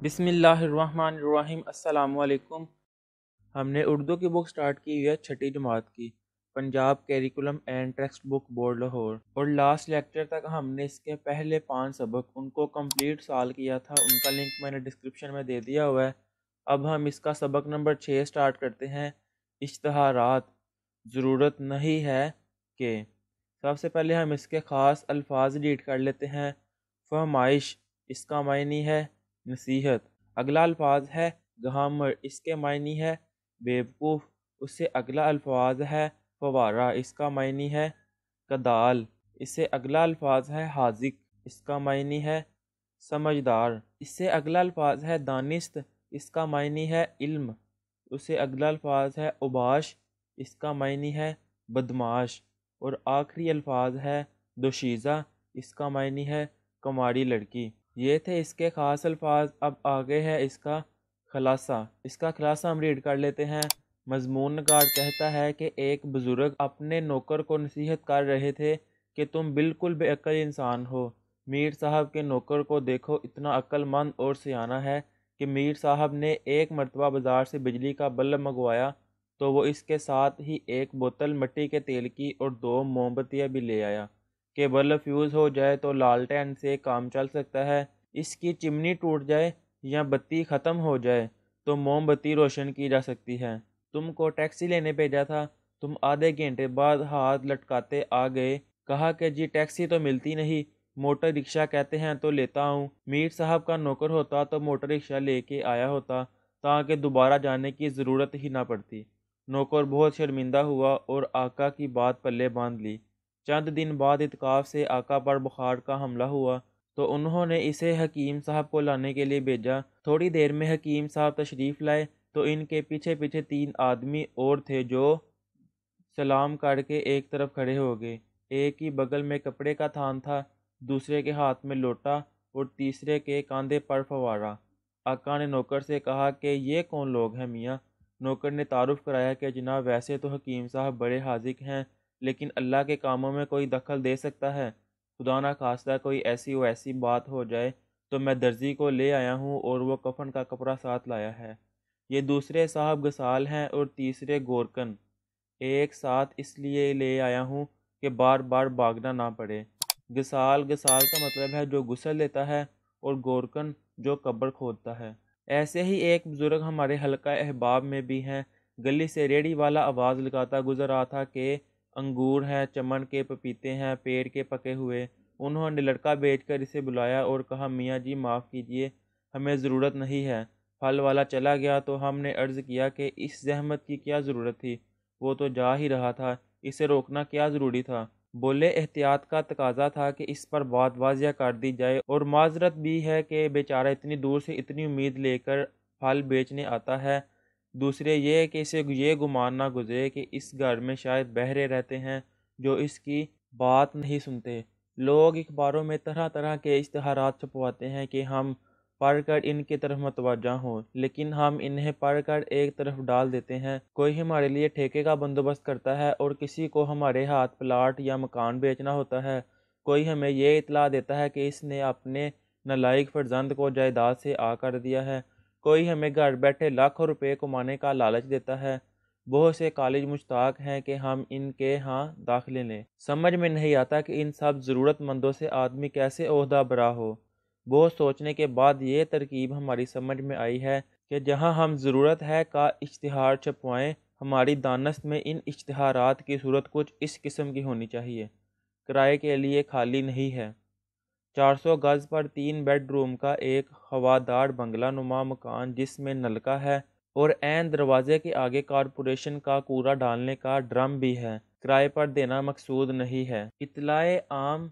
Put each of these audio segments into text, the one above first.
بسم اللہ الرحمن الرحیم۔ السلام علیکم۔ ہم نے اردو کی بک سٹارٹ کی ہوئی ہے 6ٹھی جماعت کی، Punjab curriculum and text book board Lahore, اور لاسٹ لیکچر تک ہم نے اس کے پہلے 5 سبق ان کو کمپلیٹ سال کیا تھا، ان کا لنک میں نے ڈسکرپشن میں دے دیا ہوا ہے۔ اب ہم اس کا سبق نمبر 6 سٹارٹ کرتے ہیں، اشتہارات، ضرورت نہیں ہے کہ۔ سب سے پہلے ہم اس کے خاص الفاظ ریڈ کر لیتے ہیں۔ فہمائش، اس کا معنی ہے نصیحت۔ اگلا الفاظ ہے گہامر، اس کے معنی ہے بیوقوف۔ اس سے اگلا الفاظ ہے فوارہ، اس کا معنی ہے کدال۔ اس سے اگلا الفاظ ہے حاذق، اس کا معنی ہے سمجھدار۔ اس سے اگلا الفاظ ہے دانست، اس کا معنی ہے علم۔ اس سے اگلا الفاظ ہے اوباش، اس کا معنی ہے بدمعاش۔ اور آخری الفاظ ہے دوشیزہ، اس کا معنی ہے کماری لڑکی۔ یہ تھے اس کے خاص الفاظ۔ اب آگے ہے اس کا خلاصہ۔ اس کا خلاصہ ہم ریڈ کر لیتے ہیں۔ مضمون نگار کہتا ہے کہ ایک بزرگ اپنے نوکر کو نصیحت کر رہے تھے کہ تم بالکل بے عقل انسان ہو۔ میر صاحب کے نوکر کو دیکھو، اتنا عقل مند اور سیانہ ہے کہ میر صاحب نے ایک مرتبہ بازار سے بجلی کا بلب منگوایا تو وہ اس کے ساتھ ہی ایک بوتل مٹی کے تیل کی اور 2 موم بتیاں بھی لے آیا کہ بلب فیوز ہو جائے تو لالٹین سے کام چل سکتا ہے، اس کی چمنی ٹوٹ جائے یا بتی ختم ہو جائے تو موم بتی روشن کی جا سکتی ہے۔ تم کو ٹیکسی لینے بھیجا تھا، تم آدھے گھنٹے بعد ہاتھ لٹکاتے آ گئے، کہا کہ جی ٹیکسی تو ملتی نہیں، موٹر رکشہ کہتے ہیں تو لیتا ہوں۔ میر صاحب کا نوکر ہوتا تو موٹر رکشہ لے کے آیا ہوتا تاکہ دوبارہ جانے کی ضرورت ہی نہ پڑتی۔ نوکر بہت شرمندہ ہوا اور آقا کی بات پلے باندھ لی۔ چند دن بعد اتکاف سے آقا پر بخار کا حملہ ہوا تو انہوں نے اسے حکیم صاحب کو لانے کے لیے بھیجا۔ تھوڑی دیر میں حکیم صاحب تشریف لائے تو ان کے پیچھے پیچھے 3 آدمی اور تھے جو سلام کر کے ایک طرف کھڑے ہو گئے۔ ایک کی بغل میں کپڑے کا تھان تھا، دوسرے کے ہاتھ میں لوٹا اور تیسرے کے کاندھے پر فوارہ۔ آقا نے نوکر سے کہا کہ یہ کون لوگ ہیں میاں؟ نوکر نے تعارف کرایا کہ جناب ویسے تو حکیم صاحب بڑے حاذق ہیں، لیکن اللہ کے کاموں میں کوئی دخل دے سکتا ہے؟ خدا نہ خواستہ کوئی ایسی ویسی بات ہو جائے تو میں درزی کو لے آیا ہوں اور وہ کفن کا کپڑا ساتھ لایا ہے۔ یہ دوسرے صاحب گسال ہیں اور تیسرے گورکن۔ ایک ساتھ اس لیے لے آیا ہوں کہ بار بار بھاگنا نہ پڑے۔ گسال کا مطلب ہے جو غسل لیتا ہے، اور گورکن جو قبر کھودتا ہے۔ ایسے ہی ایک بزرگ ہمارے حلقہ احباب میں بھی ہیں۔ گلی سے ریڑھی والا آواز لگاتا گزر رہا تھا کہ انگور ہیں، چمن کے پپیتے ہیں، پیڑ کے پکے ہوئے۔ انہوں نے لڑکا بھیج کر اسے بلایا اور کہا میاں جی معاف کیجئے، ہمیں ضرورت نہیں ہے۔ پھل والا چلا گیا تو ہم نے عرض کیا کہ اس زحمت کی کیا ضرورت تھی، وہ تو جا ہی رہا تھا، اسے روکنا کیا ضروری تھا؟ بولے احتیاط کا تقاضا تھا کہ اس پر بات واضح کر دی جائے، اور معذرت بھی ہے کہ بیچارہ اتنی دور سے اتنی امید لے کر پھل بیچنے آتا ہے۔ دوسرے یہ کہ اسے یہ گمان نہ گزرے کہ اس گھر میں شاید بہرے رہتے ہیں جو اس کی بات نہیں سنتے۔ لوگ اخباروں میں طرح طرح کے اشتہارات چھپواتے ہیں کہ ہم پڑھ کر ان کی طرف متوجہ ہوں، لیکن ہم انہیں پڑھ کر ایک طرف ڈال دیتے ہیں۔ کوئی ہمارے لیے ٹھیکے کا بندوبست کرتا ہے اور کسی کو ہمارے ہاتھ پلاٹ یا مکان بیچنا ہوتا ہے۔ کوئی ہمیں یہ اطلاع دیتا ہے کہ اس نے اپنے نالائق فرزند کو جائیداد سے آ کر دیا ہے۔ کوئی ہمیں گھر بیٹھے لاکھوں روپے کمانے کا لالچ دیتا ہے۔ بہت سے کالج مشتاق ہیں کہ ہم ان کے ہاں داخلے لیں۔ سمجھ میں نہیں آتا کہ ان سب ضرورت مندوں سے آدمی کیسے عہدہ برا ہو۔ بہت سوچنے کے بعد یہ ترکیب ہماری سمجھ میں آئی ہے کہ جہاں ہم ضرورت ہے کا اشتہار چھپوائیں۔ ہماری دانست میں ان اشتہارات کی صورت کچھ اس قسم کی ہونی چاہیے: کرائے کے لیے خالی نہیں ہے، 400 گز پر 3 بیڈ روم کا ایک ہوادار بنگلہ نما مکان جس میں نلکا ہے اور عین دروازے کے آگے کارپوریشن کا کوڑا ڈالنے کا ڈرم بھی ہے، کرائے پر دینا مقصود نہیں ہے۔ اطلاع عام: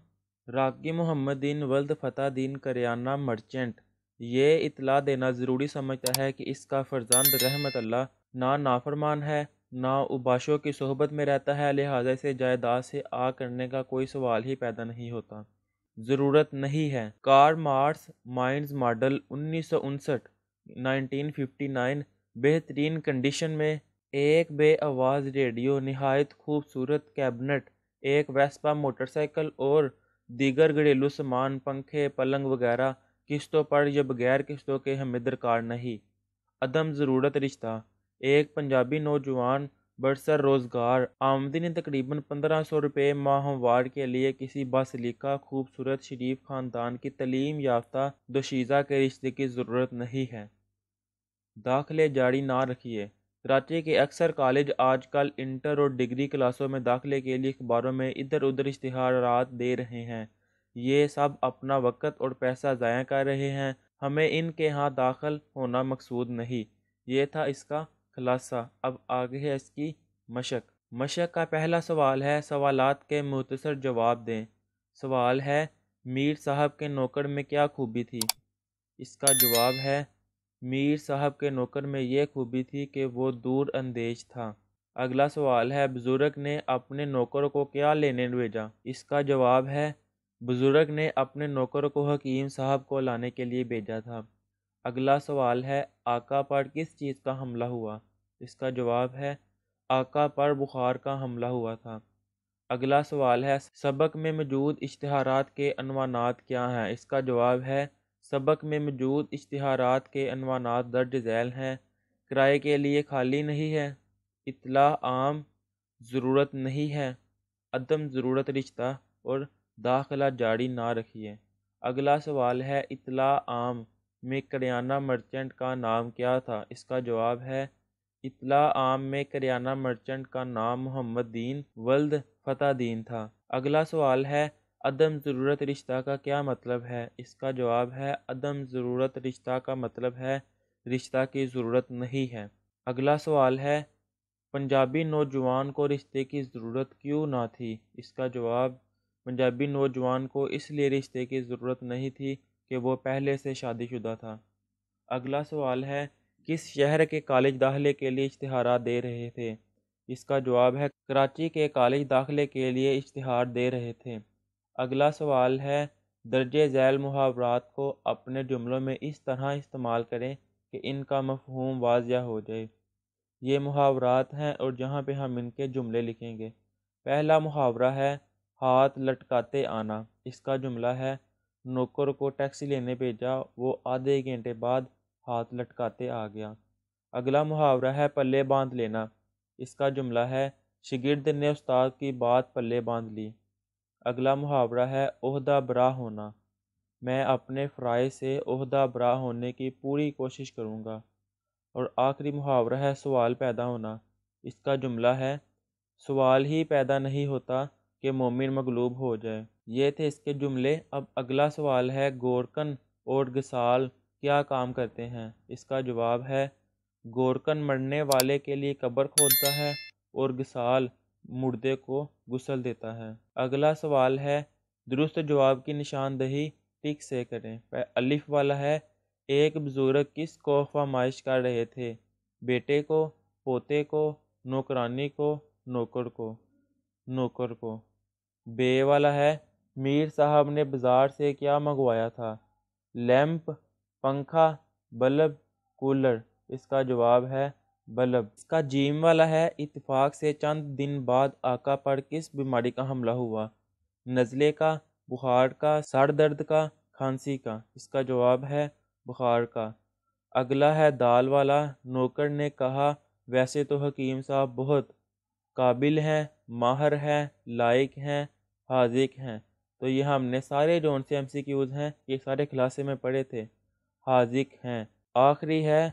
راقی محمد دین ولد فتح دین کریانہ مرچنٹ یہ اطلاع دینا ضروری سمجھتا ہے کہ اس کا فرزند رحمت اللہ نہ نافرمان ہے نہ اوباشوں کی صحبت میں رہتا ہے، لہٰذا اسے جائیداد سے آ کرنے کا کوئی سوال ہی پیدا نہیں ہوتا۔ ضرورت نہیں ہے: کارل مارکس مائنز ماڈل 1959 1959 بہترین کنڈیشن میں ایک بے آواز ریڈیو، نہایت خوبصورت کیبنٹ، ایک ویسپا موٹر سائیکل اور دیگر گھریلو سامان، پنکھے، پلنگ وغیرہ قسطوں پر یا بغیر قسطوں کے ہمیں درکار نہیں۔ عدم ضرورت رشتہ۔ ایک پنجابی نوجوان برسر روزگار آمدنی تقریباً 1500 روپے ماہوار کے لیے کسی باسلیقہ خوبصورت شریف خاندان کی تعلیم یافتہ دوشیزہ کے رشتے کی ضرورت نہیں ہے۔ داخلے جاری نہ رکھیے۔ کراچی کے اکثر کالج آج کل انٹر اور ڈگری کلاسوں میں داخلے کے لیے اخباروں میں ادھر ادھر اشتہارات دے رہے ہیں۔ یہ سب اپنا وقت اور پیسہ ضائع کر رہے ہیں۔ ہمیں ان کے ہاں داخل ہونا مقصود نہیں۔ یہ تھا اس کا خلاصہ۔ اب آگے ہے اس کی مشق۔ مشق کا پہلا سوال ہے، سوالات کے مختصر جواب دیں۔ سوال ہے، میر صاحب کے نوکر میں کیا خوبی تھی؟ اس کا جواب ہے، میر صاحب کے نوکر میں یہ خوبی تھی کہ وہ دور اندیش تھا۔ اگلا سوال ہے، بزرگ نے اپنے نوکر کو کیا لینے بھیجا؟ اس کا جواب ہے، بزرگ نے اپنے نوکر کو حکیم صاحب کو لانے کے لیے بھیجا تھا۔ اگلا سوال ہے، آقا پر کس چیز کا حملہ ہوا؟ اس کا جواب ہے، آقا پر بخار کا حملہ ہوا تھا۔ اگلا سوال ہے، سبق میں موجود اشتہارات کے عنوانات کیا ہیں؟ اس کا جواب ہے، سبق میں موجود اشتہارات کے عنوانات درج ذیل ہیں۔ کرائے کے لیے خالی نہیں ہے، اطلاع عام، ضرورت نہیں ہے، عدم ضرورت رشتہ اور داخلہ جاری نہ رکھیے۔ اگلا سوال ہے، اطلاع عام میں کریانہ مرچنٹ کا نام کیا تھا؟ اس کا جواب ہے، اطلاع عام میں کریانہ مرچنٹ کا نام محمد دین ولد فتح دین تھا۔ اگلا سوال ہے، عدم ضرورت رشتہ کا کیا مطلب ہے؟ اس کا جواب ہے، عدم ضرورت رشتہ کا مطلب ہے رشتہ کی ضرورت نہیں ہے۔ اگلا سوال ہے، پنجابی نوجوان کو رشتے کی ضرورت کیوں نہ تھی؟ اس کا جواب، پنجابی نوجوان کو اس لیے رشتے کی ضرورت نہیں تھی کہ وہ پہلے سے شادی شدہ تھا۔ اگلا سوال ہے، کس شہر کے کالج داخلے کے لیے اشتہارات دے رہے تھے؟ اس کا جواب ہے، کراچی کے کالج داخلے کے لیے اشتہار دے رہے تھے۔ اگلا سوال ہے، درجہ ذیل محاورات کو اپنے جملوں میں اس طرح استعمال کریں کہ ان کا مفہوم واضح ہو جائے۔ یہ محاورات ہیں اور جہاں پہ ہم ان کے جملے لکھیں گے۔ پہلا محاورہ ہے، ہاتھ لٹکاتے آنا۔ اس کا جملہ ہے، نوکر کو ٹیکسی لینے بھیجا، وہ آدھے گھنٹے بعد ہاتھ لٹکاتے آ گیا۔ اگلا محاورہ ہے، پلے باندھ لینا۔ اس کا جملہ ہے، شاگرد نے استاد کی بات پلے باندھ لی۔ اگلا محاورہ ہے، عہدہ برا ہونا۔ میں اپنے فرائض سے عہدہ برا ہونے کی پوری کوشش کروں گا۔ اور آخری محاورہ ہے، سوال پیدا ہونا۔ اس کا جملہ ہے، سوال ہی پیدا نہیں ہوتا کہ مومن مغلوب ہو جائے۔ یہ تھے اس کے جملے۔ اب اگلا سوال ہے، گورکن اور گسال کیا کام کرتے ہیں؟ اس کا جواب ہے، گورکن مرنے والے کے لیے قبر کھودتا ہے اور گسال مردے کو غسل دیتا ہے۔ اگلا سوال ہے، درست جواب کی نشاندہی ٹک سے کریں۔ الف والا ہے، ایک بزرگ کس کو فرمائش کر رہے تھے؟ بیٹے کو، پوتے کو، نوکرانی کو، نوکر کو؟ نوکر کو۔ بے والا ہے، میر صاحب نے بازار سے کیا منگوایا تھا؟ لیمپ، پنکھا، بلب، کولر؟ اس کا جواب ہے، بلب۔ اس کا جیم والا ہے، اتفاق سے چند دن بعد آقا پر کس بیماری کا حملہ ہوا؟ نزلے کا، بخار کا، سر درد کا، کھانسی کا؟ اس کا جواب ہے، بخار کا۔ اگلا ہے دال والا، نوکر نے کہا، ویسے تو حکیم صاحب بہت قابل ہیں، ماہر ہیں، لائق ہیں، حاذق ہیں۔ تو یہ ہم نے سارے جو ان سے ایم سی کیوز ہیں یہ سارے کلاسے میں پڑھے تھے۔ حاذق ہیں۔ آخری ہے،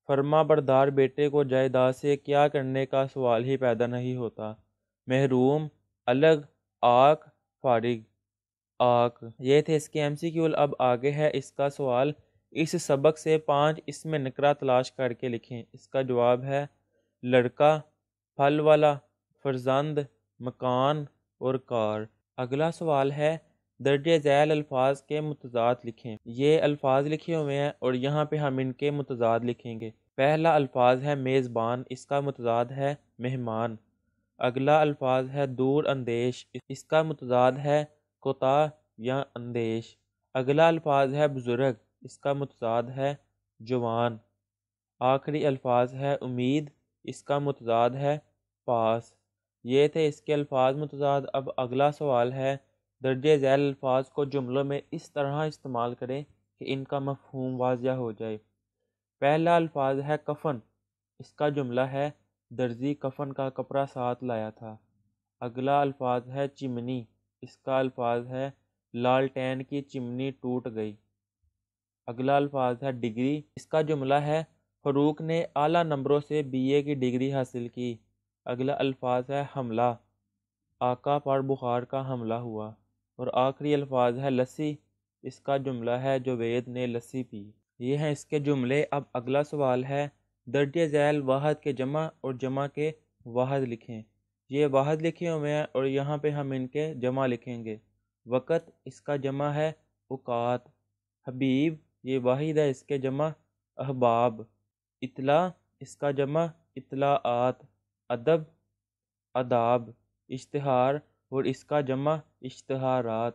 فرما بردار بیٹے کو جائیداد سے کیا کرنے کا سوال ہی پیدا نہیں ہوتا؟ محروم، الگ، آک، فارغ؟ آک۔ یہ تھے اس کے ایم سی کیو۔ اب آگے ہے اس کا سوال، اس سبق سے 5 اسم نکرہ تلاش کر کے لکھیں۔ اس کا جواب ہے، لڑکا، پھل والا، فرزند، مکان اور کار۔ اگلا سوال ہے، درجہ ذیل الفاظ کے متضاد لکھیں۔ یہ الفاظ لکھے ہوئے ہیں اور یہاں پہ ہم ان کے متضاد لکھیں گے۔ پہلا الفاظ ہے میزبان، اس کا متضاد ہے مہمان۔ اگلا الفاظ ہے دور اندیش، اس کا متضاد ہے کوتاہ یا اندیش۔ اگلا الفاظ ہے بزرگ، اس کا متضاد ہے جوان۔ آخری الفاظ ہے امید، اس کا متضاد ہے پاس۔ یہ تھے اس کے الفاظ متضاد۔ اب اگلا سوال ہے، درجہ ذیل الفاظ کو جملوں میں اس طرح استعمال کریں کہ ان کا مفہوم واضح ہو جائے۔ پہلا الفاظ ہے کفن، اس کا جملہ ہے درزی کفن کا کپڑا ساتھ لایا تھا۔ اگلا الفاظ ہے چمنی، اس کا الفاظ ہے لالٹین کی چمنی ٹوٹ گئی۔ اگلا الفاظ ہے ڈگری، اس کا جملہ ہے فاروق نے اعلیٰ نمبروں سے BA کی ڈگری حاصل کی۔ اگلا الفاظ ہے حملہ، آقا پر بخار کا حملہ ہوا۔ اور آخری الفاظ ہے لسی، اس کا جملہ ہے جوید نے لسی پی۔ یہ ہیں اس کے جملے۔ اب اگلا سوال ہے درجہ ذیل واحد کے جمع اور جمع کے واحد لکھیں۔ یہ واحد لکھے ہوئے ہیں اور یہاں پہ ہم ان کے جمع لکھیں گے۔ وقت، اس کا جمع ہے اوقات۔ حبیب، یہ واحد ہے، اس کے جمع احباب۔ اطلاع، اس کا جمع اطلاعات۔ ادب، آداب۔ اشتہار، اور اس کا جمع اشتہارات۔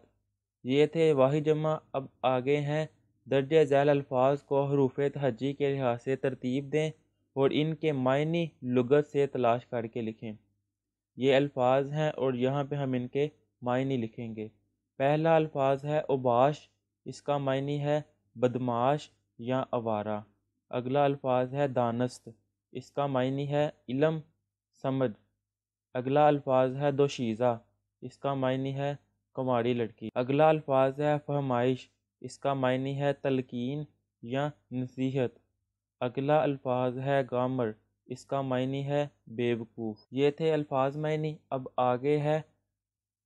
یہ تھے واحد جمع۔ اب آگے ہیں درجہ ذیل الفاظ کو حروف تہجی کے لحاظ سے ترتیب دیں اور ان کے معنی لغت سے تلاش کر کے لکھیں۔ یہ الفاظ ہیں اور یہاں پہ ہم ان کے معنی لکھیں گے۔ پہلا الفاظ ہے اوباش، اس کا معنی ہے بدمعاش یا آوارہ۔ اگلا الفاظ ہے دانست، اس کا معنی ہے علم، سمجھ۔ اگلا الفاظ ہے دوشیزہ، اس کا معنی ہے کماری لڑکی۔ اگلا الفاظ ہے فہمائش، اس کا معنی ہے تلقین یا نصیحت۔ اگلا الفاظ ہے گامر، اس کا معنی ہے بیوقوف۔ یہ تھے الفاظ معنی۔ اب آگے ہے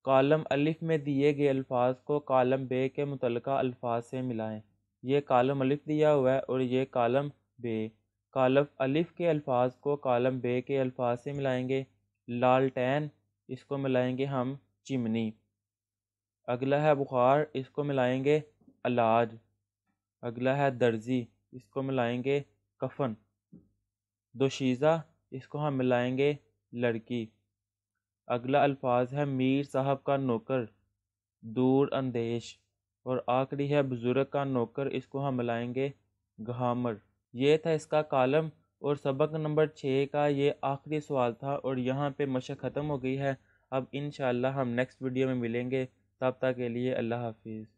کالم الف میں دیے گئے الفاظ کو کالم بے کے متعلقہ الفاظ سے ملائیں۔ یہ کالم الف دیا ہوا ہے اور یہ کالم بے۔ کالم الف کے الفاظ کو کالم بے کے الفاظ سے ملائیں گے۔ لالٹین، اس کو ملائیں گے ہم چمنی۔ اگلا ہے بخار، اس کو ملائیں گے علاج۔ اگلا ہے درزی، اس کو ملائیں گے کفن۔ دوشیزہ، اس کو ہم ملائیں گے لڑکی۔ اگلا الفاظ ہے میر صاحب کا نوکر، دور اندیش۔ اور آخری ہے بزرگ کا نوکر، اس کو ہم ملائیں گے گہامر۔ یہ تھا اس کا کالم اور سبق نمبر 6 کا یہ آخری سوال تھا اور یہاں پہ مشق ختم ہو گئی ہے۔ اب انشاءاللہ ہم نیکسٹ ویڈیو میں ملیں گے، تب تک کے لیے اللہ حافظ۔